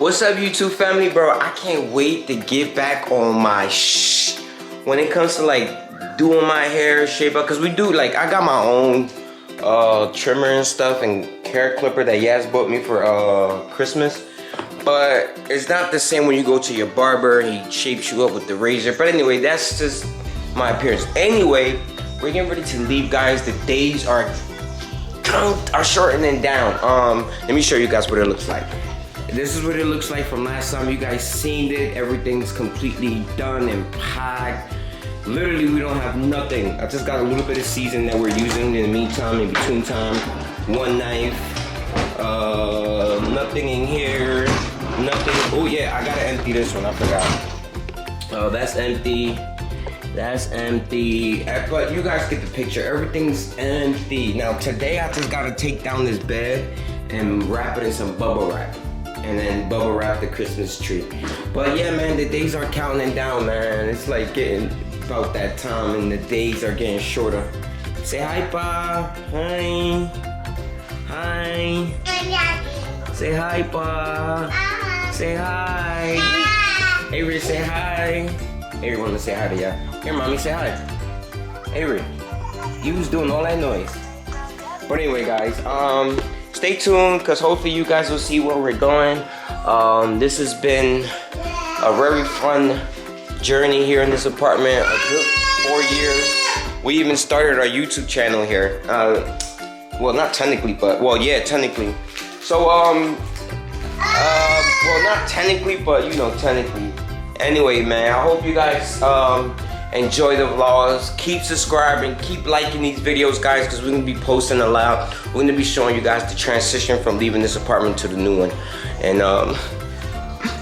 What's up, YouTube family, bro? I can't wait to get back on my when it comes to like doing my hair, shape up, cause we do like I got my own trimmer and stuff and hair clipper that Yaz bought me for Christmas. But it's not the same when you go to your barber, he shapes you up with the razor. But anyway, that's just my appearance. Anyway, we're getting ready to leave, guys. The days are shortening down. Let me show you guys what it looks like. This is what it looks like from last time you guys seen it. Everything's completely done and packed. Literally, we don't have nothing. I just got a little bit of season that we're using in the meantime, in between time. One knife, nothing in here, nothing. Oh yeah, I gotta empty this one, I forgot. Oh, that's empty. That's empty. But you guys get the picture. Everything's empty. Now today I just gotta take down this bed and wrap it in some bubble wrap. And then bubble wrap the Christmas tree. But yeah, man, the days are counting down, man. It's like getting about that time and the days are getting shorter. Say hi, Pa. Hi. Hi. Say hi, Pa. Say hi. Avery, say hi. Avery wanna say hi to ya. Here, mommy, say hi. Avery, you was doing all that noise. But anyway, guys, stay tuned, because hopefully you guys will see where we're going. This has been a very fun journey here in this apartment. A good 4 years. We even started our YouTube channel here. Well, not technically, but, well, yeah, technically. So, well, not technically, but, you know, technically. Anyway, man, I hope you guys enjoy the vlogs. Keep subscribing, keep liking these videos, guys, because we're gonna be posting a lot. We're gonna be showing you guys the transition from leaving this apartment to the new one. And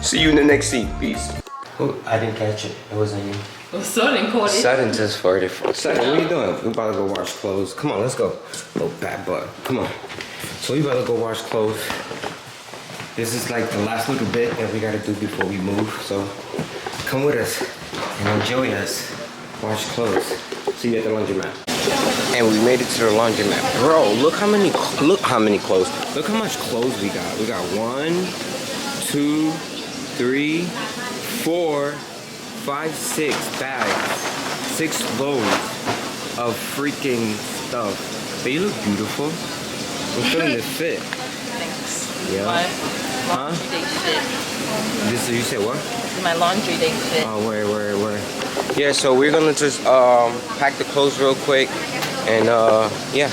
see you in the next scene. Peace. Oh, I didn't catch it. It wasn't you. Well, Sudden caught it. Sudden just farted. Sudden, what are you doing? We're about to go wash clothes. Come on, let's go. Little bad butt. Come on. So we about to go wash clothes. This is like the last little bit that we gotta do before we move. So come with us and enjoy us. Wash clothes. See you at the laundromat. And we made it to the laundromat. Bro, look how many clothes. Look how much clothes we got. We got 1, 2, 3, 4, 5, 6 bags. 6 loads of freaking stuff. But you look beautiful. I'm feeling the fit. Thanks. Yeah. My Huh? laundry day fit. This, you said what? My laundry day fit. Oh, where? Yeah, so we're gonna just pack the clothes real quick, and yeah.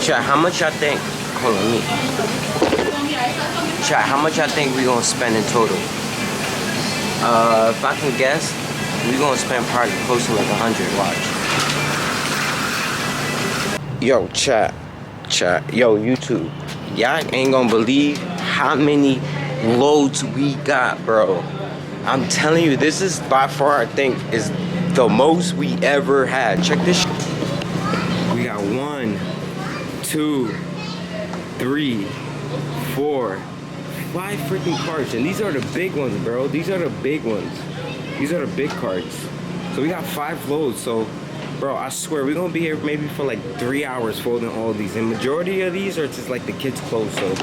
Chat, how much I think? Hold on, me. Chat, how much I think we gonna spend in total? If I can guess, we gonna spend probably close to like 100. Watch. Yo, chat, yo, YouTube. Y'all ain't gonna believe how many loads we got, bro. I'm telling you, this is by far, I think, is the most we ever had. Check this shit. We got 1, 2, 3, 4, 5 freaking carts, and these are the big ones, bro. These are the big ones. These are the big carts. So we got 5 loads. So, bro, I swear we're gonna be here maybe for like 3 hours folding all these. And majority of these are just like the kids' clothes. So,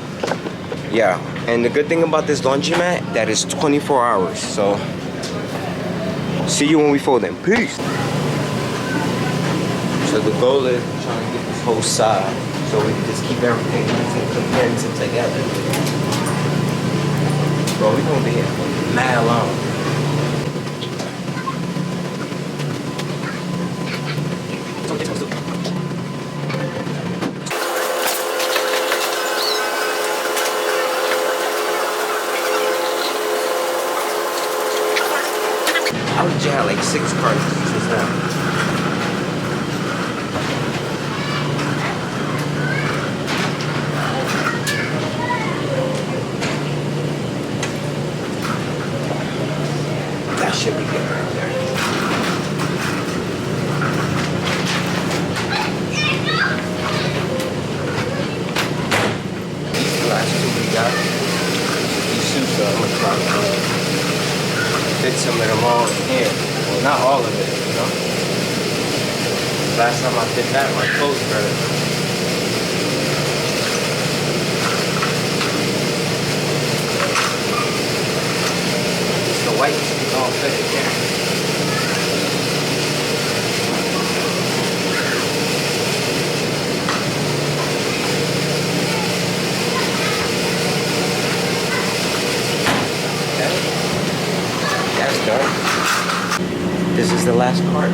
yeah. And the good thing about this laundromat, that is 24 hours. So, see you when we fold them. Peace. So the goal is trying to get this whole side, so we can just keep everything nice and condensed together. Bro, we gonna be here for mad long. I would just have like 6 cards just now. Should be good right there. we got these suits I'm gonna try to fit some of them all in here. Well, not all of it, you know. Last time I did that, my clothes hurt. The white is all fit in there. That's done. This is the last part.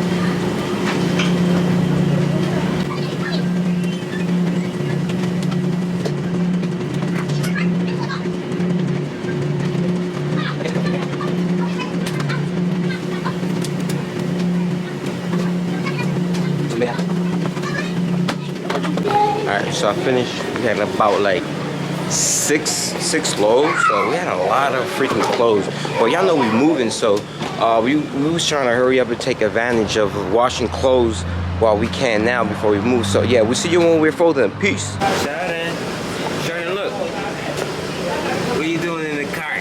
Alright, so I finished. We had about like six loads, so we had a lot of freaking clothes. Well, y'all know we moving, so we was trying to hurry up and take advantage of washing clothes while we can now before we move. So yeah, we'll see you when we're folding. Peace. Jordan, look. What are you doing in the car?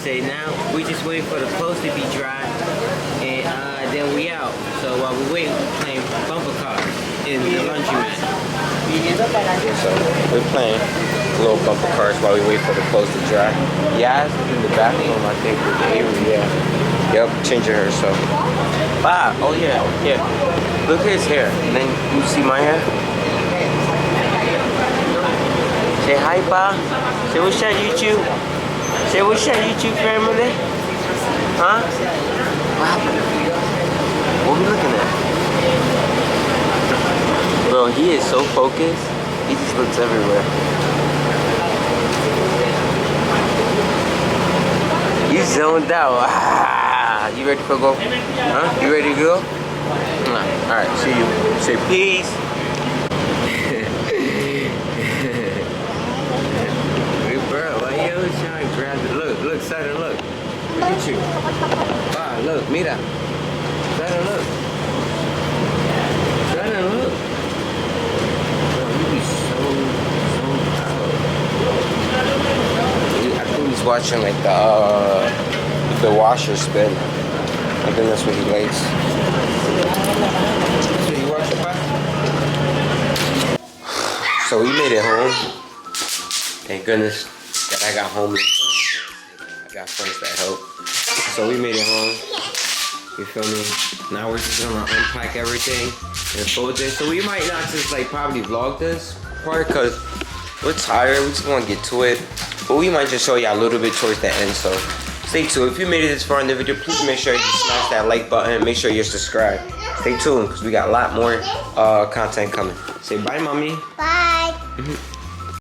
Say now, we just waiting for the clothes to be dry, and then we out. So while we wait, we're playing bumper cars in the laundromat. So we're playing little bumper cars while we wait for the clothes to dry. Yas is in the bathroom, I think, with Avery, yeah. Yep, changing her, so. Bob, oh yeah, yeah. Look at his hair. And then you see my hair? Say hi, Bob. Say what's up, YouTube? Say what's up, YouTube family? Huh? What happened? What are we looking at? Bro, he is so focused, he just looks everywhere. You zoned out. Ah, you ready for go? Huh? You ready to go? Alright, see you. Say peace. Hey bro, why you always trying to grab it? Look, Saturn, look. Look at you. Ah, look, mira. Saturn, look. Saturn, look. I think he's watching like the washer spin. I think that's what he likes. So you watch it, So we made it home. Thank goodness that I got home. I got friends that help. So we made it home. You feel me? Now we're just gonna unpack everything and fold it. So we might not just like probably vlog this part because we're tired. We just want to get to it. But we might just show you a little bit towards the end. So stay tuned. If you made it this far in the video, please make sure you smash that like button. Make sure you're subscribed. Stay tuned because we got a lot more content coming. Say bye, mommy. Bye.